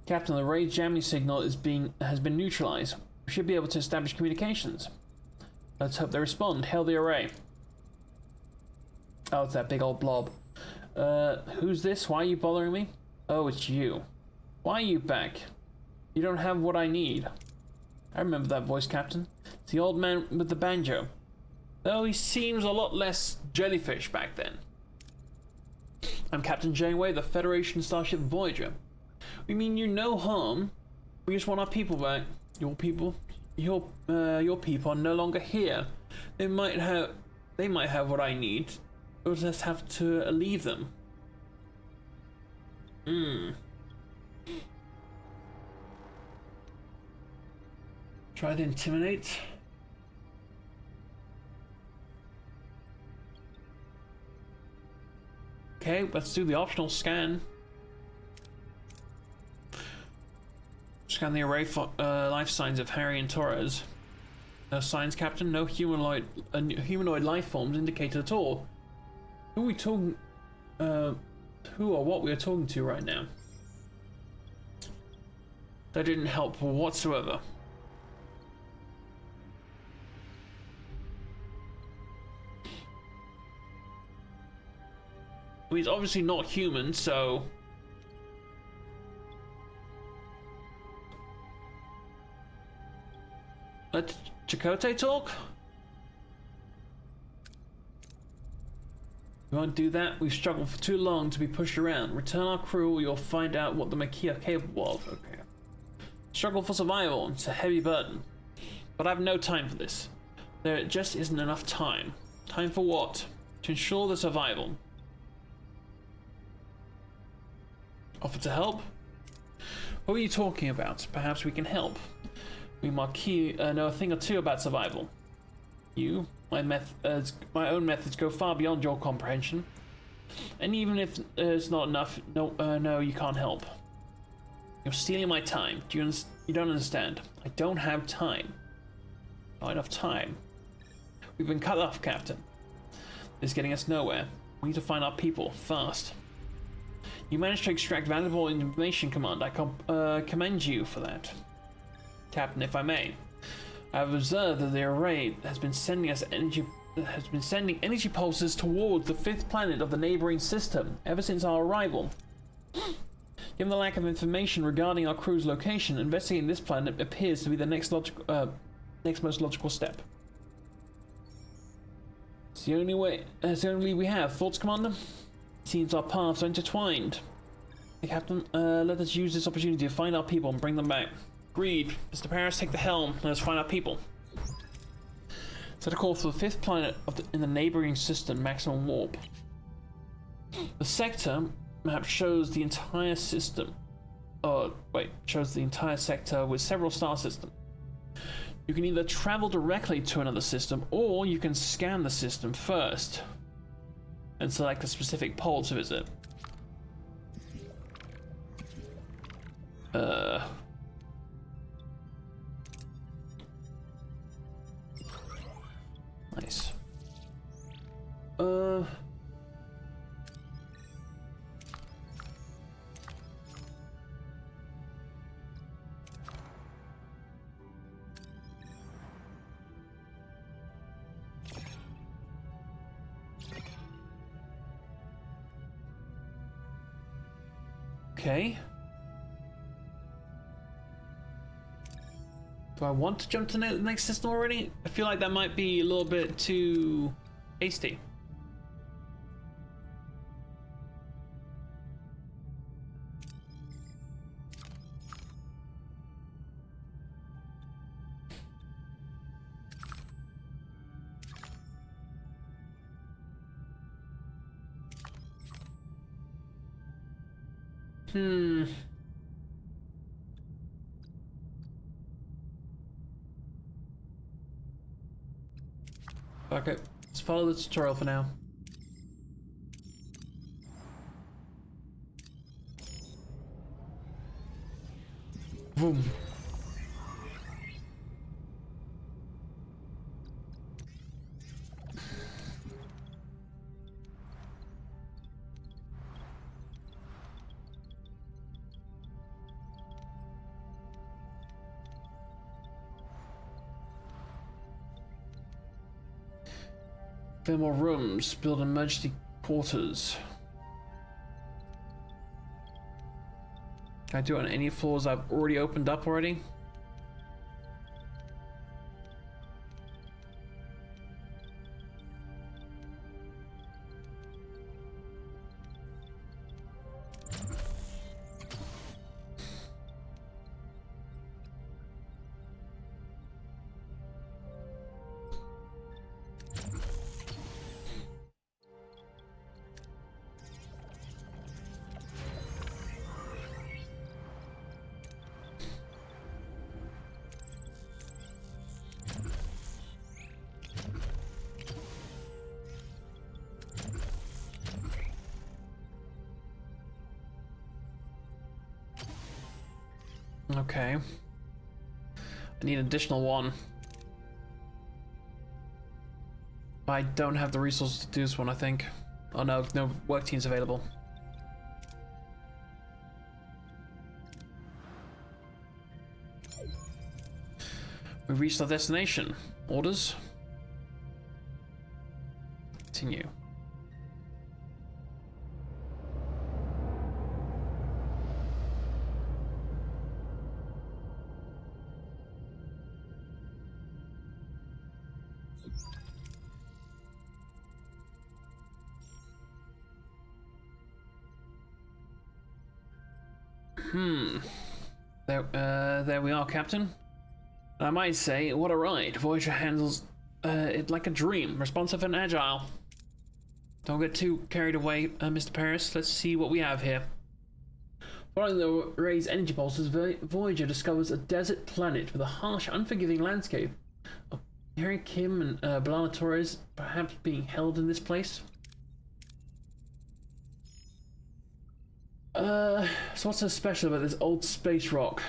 Captain, the raid jamming signal has been neutralized. We should be able to establish communications. Let's hope they respond. Hail the array. Oh, it's that big old blob. Who's this? Why are you bothering me? Oh, it's you. Why are you back? You don't have what I need. I remember that voice, Captain. It's the old man with the banjo. Though he seems a lot less jellyfish back then. I'm Captain Janeway, the Federation starship Voyager. We mean you no harm. We just want our people back. Your people are no longer here. They might have what I need. We'll just have to leave them. Try to intimidate. Okay, let's do the optional scan. Scan the array for life signs of Harry and Torres. No signs, Captain. No humanoid life forms indicated at all. Who are we talking? Who or what we are talking to right now? That didn't help whatsoever. I mean, he's obviously not human, so... Let Chakotay talk? We won't do that. We've struggled for too long to be pushed around. Return our crew or you'll find out what the Maquis are capable of. Okay. Struggle for survival. It's a heavy burden. But I have no time for this. There just isn't enough time. Time for what? To ensure the survival. Offer to help? What are you talking about? Perhaps we can help. We Maquis know a thing or two about survival. My own methods go far beyond your comprehension. And even if it's not enough, no, you can't help. You're stealing my time. You don't understand. I don't have time. Not enough time. We've been cut off, Captain. This is getting us nowhere. We need to find our people, fast. You managed to extract valuable information, Commander. I commend you for that. Captain, if I may. I have observed that the array has been sending energy pulses towards the fifth planet of the neighboring system ever since our arrival. Given the lack of information regarding our crew's location, investigating this planet appears to be the next most logical step. It's the only way. It's the only lead we have. Thoughts, Commander? It seems our paths are intertwined. Hey, Captain, let us use this opportunity to find our people and bring them back. Agreed. Mr. Paris, take the helm. Let us find our people. Set a call for the fifth planet in the neighboring system, maximum warp. The sector map shows the entire system. Shows the entire sector with several star systems. You can either travel directly to another system, or you can scan the system first and select a specific pole to visit. Nice. Okay. Do I want to jump to the next system already? I feel like that might be a little bit too hasty. Okay, let's follow the tutorial for now. Boom. Clear more rooms. Build emergency quarters. Can I do it on any floors I've already opened up already? Okay. I need an additional one. I don't have the resources to do this one, I think. Oh no, no work teams available. We reached our destination. Orders? Continue. There we are, Captain. I might say, what a ride. Voyager handles it like a dream, responsive and agile. Don't get too carried away, Mr. Paris. Let's see what we have here. Following the ray's energy pulses, Voyager discovers a desert planet with a harsh, unforgiving landscape. Harry Kim and B'Elanna Torres perhaps being held in this place? So what's so special about this old space rock?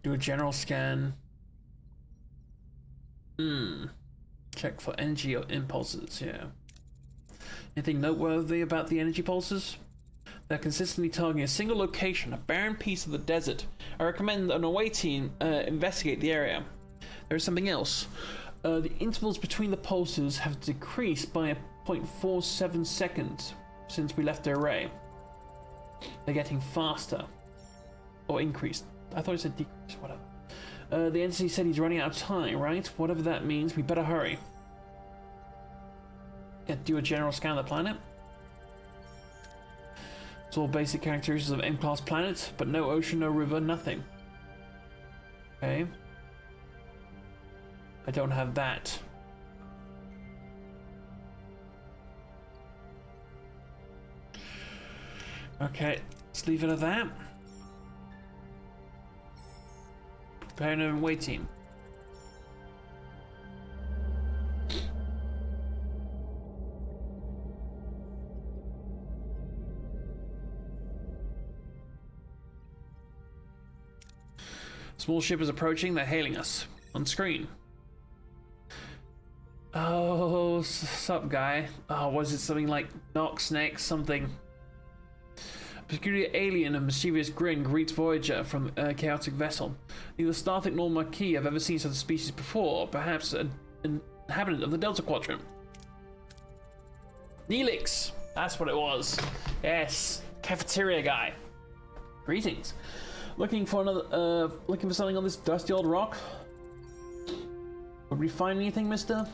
Do a general scan. Check for energy or impulses, yeah. Anything noteworthy about the energy pulses? They're consistently targeting a single location, a barren piece of the desert. I recommend an away team investigate the area. There is something else. The intervals between the pulses have decreased by 0.47 seconds since we left the array. They're getting faster. Or increased. I thought it said decreased, whatever. The entity said he's running out of time, right? Whatever that means, we better hurry. Yeah, do a general scan of the planet. It's all basic characteristics of M-class planets, but no ocean, no river, nothing. Okay. I don't have that. Okay, let's leave it at that. Preparing and waiting. Small ship is approaching, they're hailing us. On screen. Oh, sup, guy? Oh, was it something like Nox next? Something. A peculiar alien and mischievous grin greets Voyager from a chaotic vessel. Neither Starfleet nor Maquis have ever seen such a species before. Perhaps an inhabitant of the Delta Quadrant. Neelix! That's what it was. Yes, cafeteria guy. Greetings. Looking for something on this dusty old rock? Would we find anything, mister?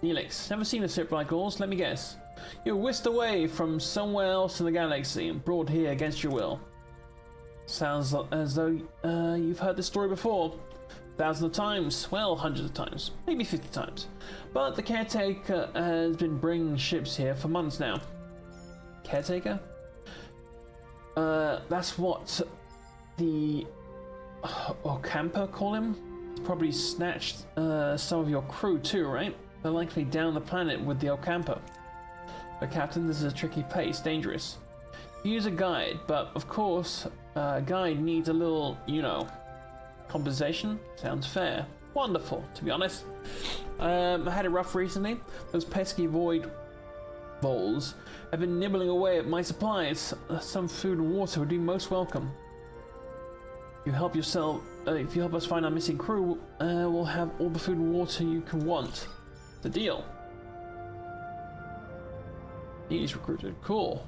Neelix, never seen a ship like yours, let me guess. You were whisked away from somewhere else in the galaxy and brought here against your will. Sounds as though you've heard this story before. Thousands of times, well, hundreds of times, maybe 50 times. But the Caretaker has been bringing ships here for months now. Caretaker? That's what the Ocampa call him? He's probably snatched some of your crew too, right? They're likely down the planet with the Ocampa. But Captain, this is a tricky pace, dangerous. Use a guide, but of course, a guide needs a little, you know, compensation. Sounds fair. Wonderful, to be honest. I had it rough recently. Those pesky void voles have been nibbling away at my supplies. Some food and water would be most welcome. You help yourself if you help us find our missing crew, we'll have all the food and water you can want. The deal. He's recruited. Cool.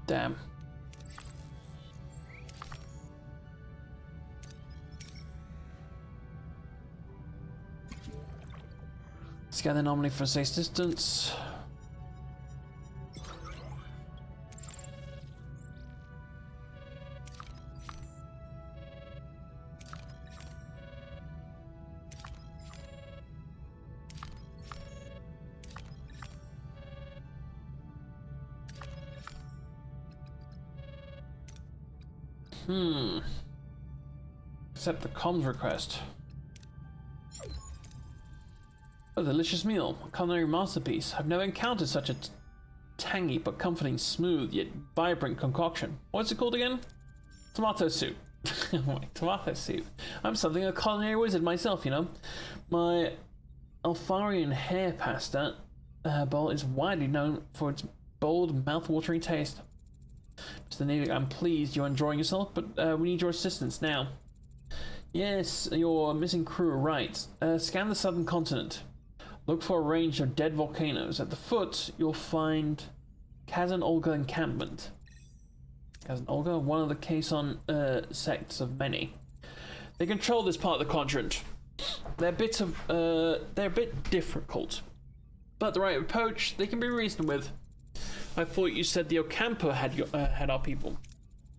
Damn. Scan the anomaly for a safe distance. Accept the comms request. A delicious meal, a culinary masterpiece. I've never encountered such a tangy but comforting, smooth yet vibrant concoction. What's it called again? Tomato soup. Tomato soup. I'm something of a culinary wizard myself, you know. My Alfarian hair pasta bowl is widely known for its bold, mouth-watering taste. Mr. Neelix, I'm pleased you're enjoying yourself, but we need your assistance now. Yes, your missing crew, right. Scan the southern continent. Look for a range of dead volcanoes. At the foot, you'll find Kazan Olga encampment. Kazan Olga, one of the Kazan sects of many. They control this part of the quadrant. They're a bit difficult, but the right approach they can be reasoned with. I thought you said the Ocampo had our people.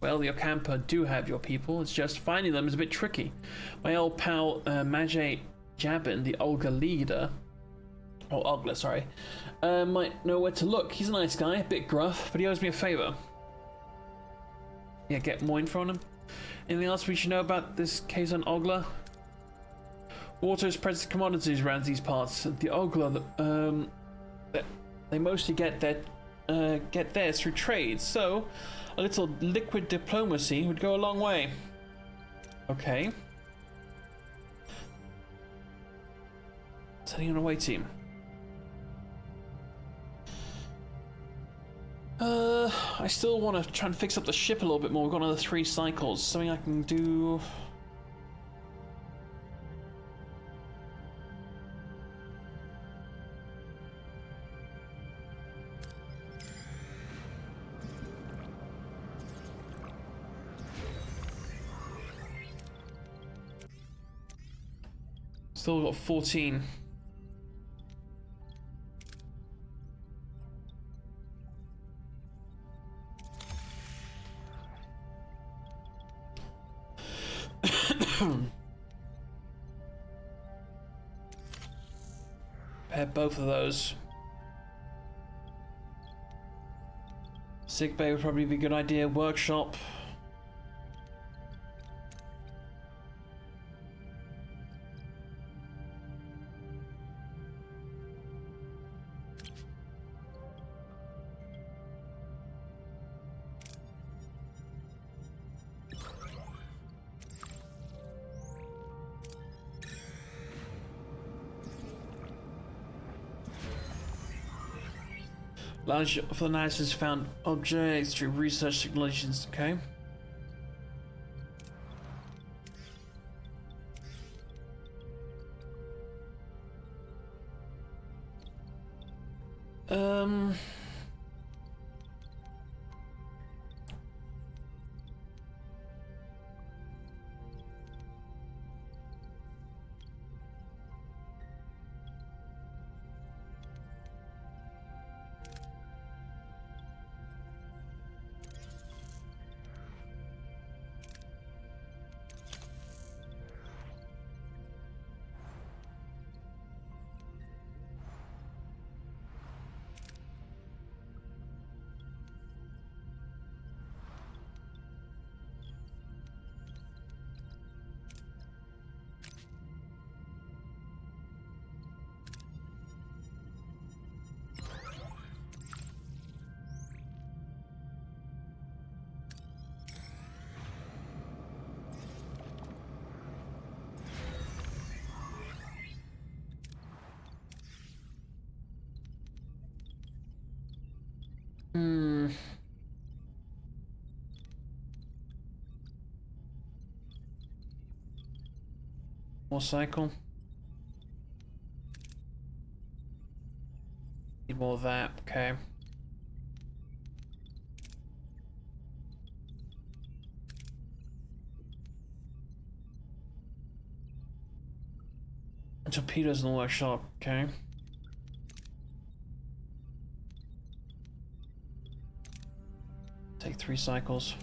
Well, the Ocampo do have your people. It's just finding them is a bit tricky. My old pal Majay Jabin, the Olga leader, or Ogla, sorry, might know where to look. He's a nice guy, a bit gruff, but he owes me a favor. Yeah, get more info on him. Anything else we should know about this case on Ogla? Water is precious commodities around these parts. The Ogla, they mostly get theirs through trade, so a little liquid diplomacy would go a long way. Okay. Sending on a away team. I still want to try and fix up the ship a little bit more. We've got another 3 cycles. Something I can do. Still got 14. Pair both of those. Sick bay would probably be a good idea. Workshop. Large of the analysis found objects through research technologies. Okay. More cycle. Need more of that, okay. Torpedoes in the workshop, okay. Take 3 cycles.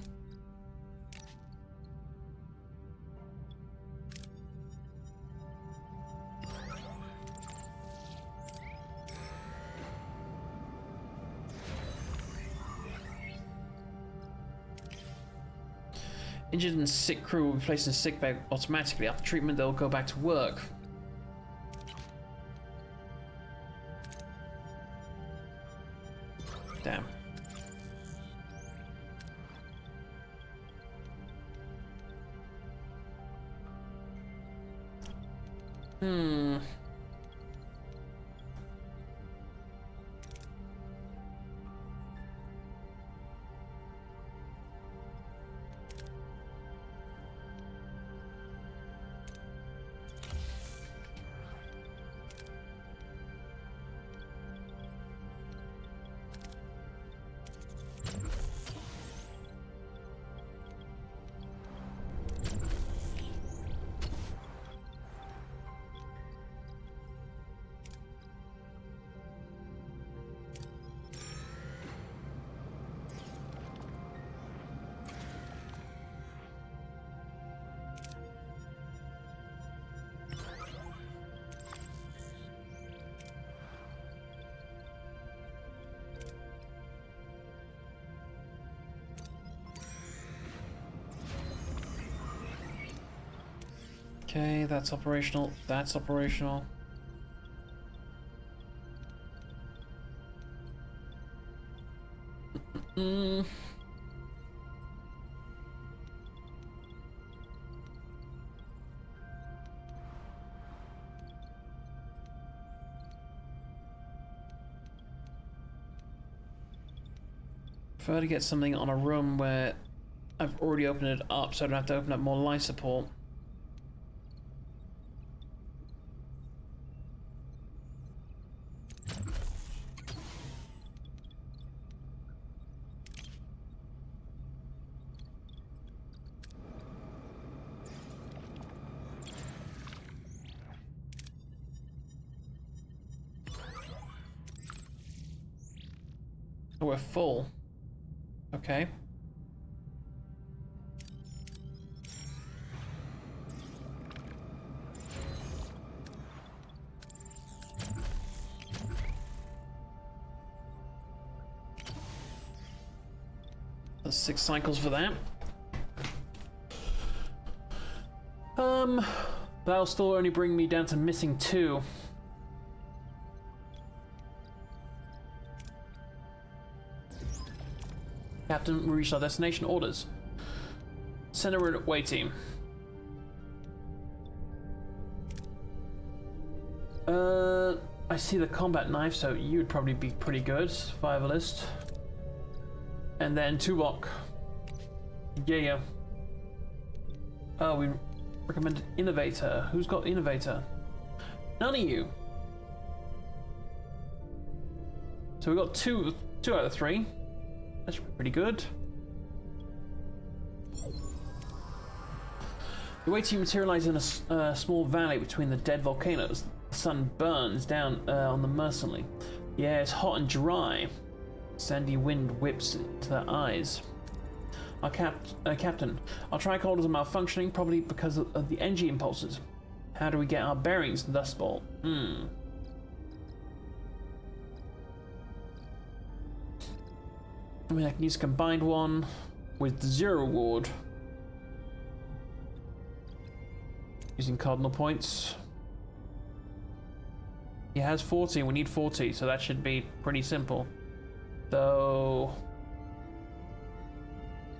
Injured and sick crew will be placed in sick bay automatically. After treatment, they'll go back to work. Damn. Okay, that's operational. That's operational. Prefer to get something on a room where I've already opened it up, so I don't have to open up more life support. Oh, we're full. Okay. That's 6 cycles for that. That'll still only bring me down to missing 2. Captain, we reached our destination. Orders. Send a away team. I see the combat knife, so you'd probably be pretty good. Survivalist. And then Tuvok. Yeah. Oh, we recommended Innovator. Who's got Innovator? None of you. So we got two out of 3. That should be pretty good. The way to materialize in a small valley between the dead volcanoes. The sun burns down on them mercilessly. The air is hot and dry. Sandy wind whips into their eyes. Our captain, our tricorders are malfunctioning, probably because of the energy impulses. How do we get our bearings in the Dust Bowl? I mean, I can use a combined one with 0 reward. Using cardinal points. He has 40, we need 40, so that should be pretty simple. Though...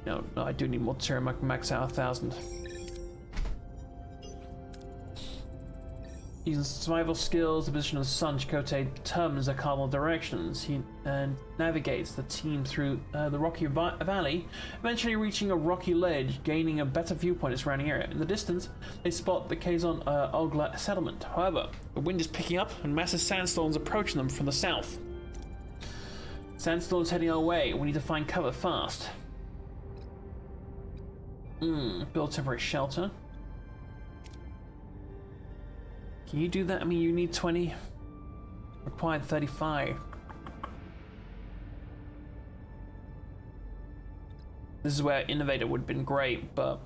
No, I do need more material. I can max out 1,000. Using survival skills, the position of the sun, Chakotay determines their cardinal directions. He navigates the team through the rocky valley, eventually reaching a rocky ledge, gaining a better viewpoint of the surrounding area. In the distance, they spot the Kazon Ogla settlement. However, the wind is picking up and massive sandstorms approaching them from the south. Sandstorms heading our way. We need to find cover fast. Build temporary shelter. Can you do that? I mean, you need 20. Required 35. This is where Innovator would have been great, but...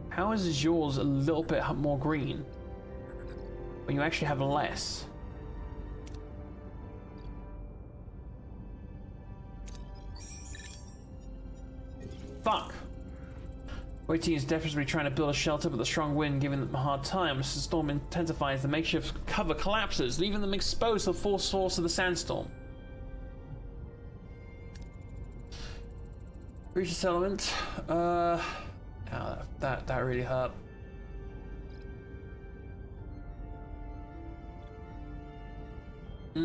How is yours a little bit more green when you actually have less? Fuck! Waiting is desperately trying to build a shelter, but the strong wind giving them a hard time. As the storm intensifies, the makeshift cover collapses, leaving them exposed to the full source of the sandstorm. Reach the settlement. Oh, that really hurt. He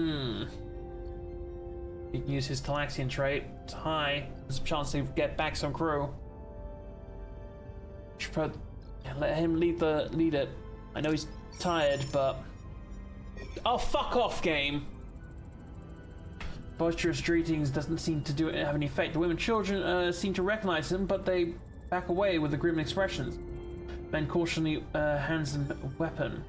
can use his Talaxian trait. It's high. There's a chance to get back some crew. Should probably let him lead it. I know he's tired, but... Oh, fuck off, game! Boisterous greetings doesn't seem to have any effect. The women and children seem to recognize him, but they back away with the grim expressions. Men cautiously hands him a weapon.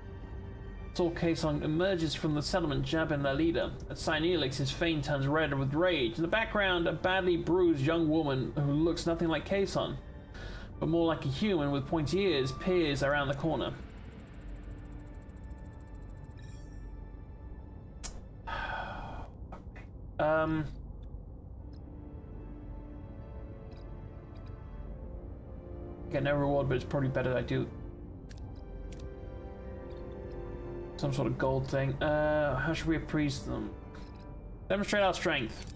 Saul Kazon emerges from the settlement, jabbing their leader. At sight Neelix, his face turns red with rage. In the background, a badly bruised young woman who looks nothing like Kazon, but more like a human with pointy ears, peers around the corner. Get no reward, but it's probably better that I do some sort of gold thing. How should we appease them? Demonstrate our strength.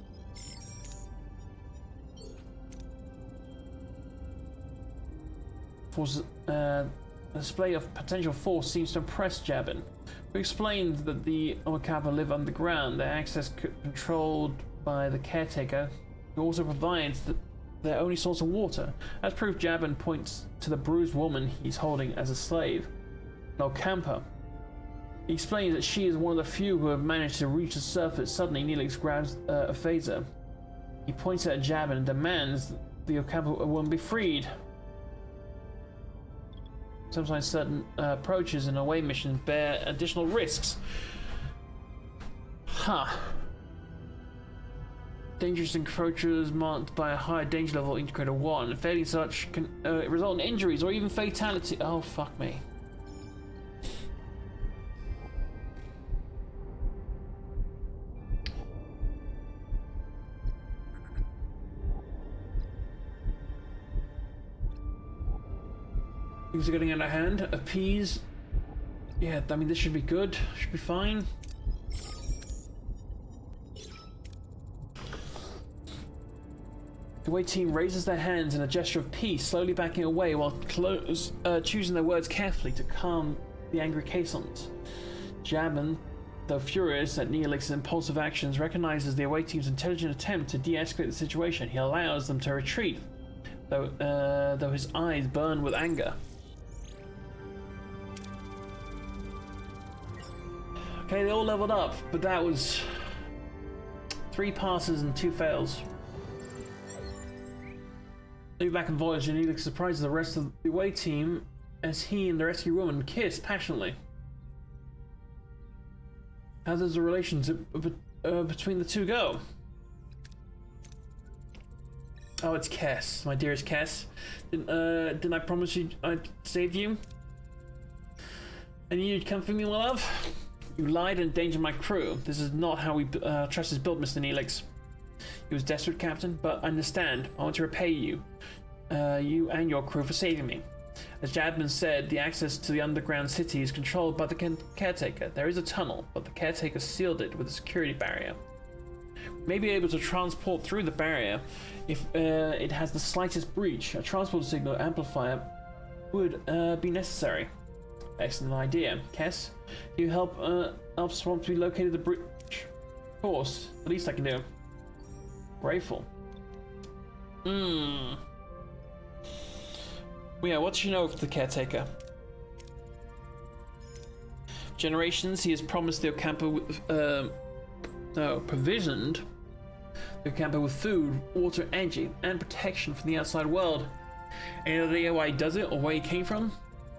Force, the display of potential force seems to impress Jabin, who explained that the Omakawa live underground, their access controlled by the caretaker, who also provides their only source of water. As proof, Jabin points to the bruised woman he's holding as a slave, Nolkampa. He explains that she is one of the few who have managed to reach the surface. Suddenly, Neelix grabs a phaser. He points at Jabin and demands the Okapo woman be freed. Sometimes certain approaches and away missions bear additional risks. Dangerous approaches marked by a higher danger level integrator 1. Failing such can result in injuries or even fatality. Oh, fuck me. Things are getting out of hand. Appease. Yeah, I mean, this should be good. Should be fine. The away team raises their hands in a gesture of peace, slowly backing away while choosing their words carefully to calm the angry Kazons. Jabin, though furious at Neelix's impulsive actions, recognizes the away team's intelligent attempt to de-escalate the situation. He allows them to retreat, though his eyes burn with anger. Okay, they all leveled up, but that was 3 passes and 2 fails. Leave back in Voyager, Neelix surprises the rest of the away team as he and the rescue woman kiss passionately. How does the relationship between the two go? Oh, it's Kess, my dearest Kess. Didn't I promise you I'd save you? And you'd come for me, my love? You lied and endangered my crew. This is not how we trust is built, Mr. Neelix. He was desperate, Captain, but I understand. I want to repay you. You and your crew for saving me. As Jadman said, the access to the underground city is controlled by the caretaker. There is a tunnel, but the caretaker sealed it with a security barrier. May be able to transport through the barrier if it has the slightest breach. A transport signal amplifier would be necessary. Excellent idea. Kess, you help Swamp to be located the breach. Of course, the least I can do. Grateful. Well, yeah, what do you know of the Caretaker? Generations, he has promised the Ocampo provisioned the Ocampo with food, water, energy, and protection from the outside world. Any idea why he does it or where he came from?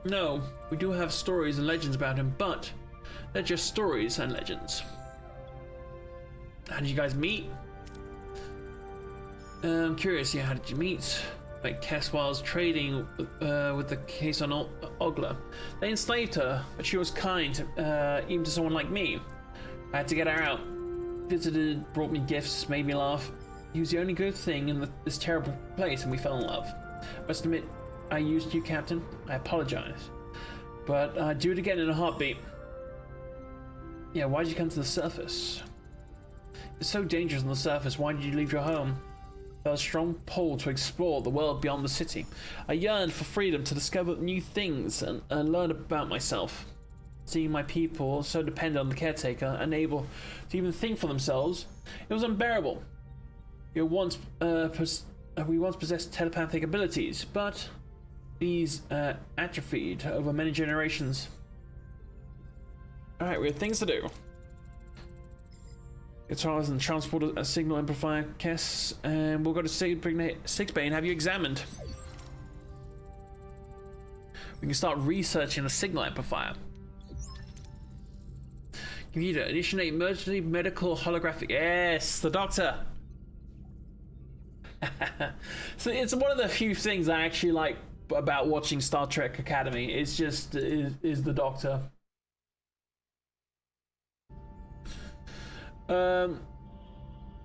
No, we do have stories and legends about him, but they're just stories and legends. How did you guys meet? I'm curious, yeah, how did you meet? Like Kess was trading with the case on Ogla. They enslaved her, but she was kind, even to someone like me. I had to get her out. Visited, brought me gifts, made me laugh. He was the only good thing in this terrible place, and we fell in love. Must admit, I used you, Captain. I apologize. But I'd do it again in a heartbeat. Yeah, why did you come to the surface? It's so dangerous on the surface. Why did you leave your home? Felt a strong pull to explore the world beyond the city. I yearned for freedom to discover new things and learn about myself. Seeing my people so dependent on the Caretaker, unable to even think for themselves, it was unbearable. We once possessed telepathic abilities, but these atrophied over many generations. Alright, we have things to do. Guitars and transport a signal amplifier, Kess, and we'll go to sickbay and have you examined. We can start researching the signal amplifier. Computer, initiate emergency medical holographic. Yes, the doctor. So it's one of the few things I actually like about watching Star Trek Academy. It's just is the doctor.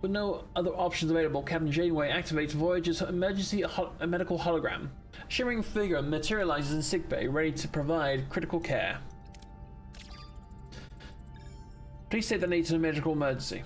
With no other options available, Captain Janeway activates Voyager's emergency medical hologram. A shimmering figure materializes in sickbay, ready to provide critical care. Please state the nature of medical emergency.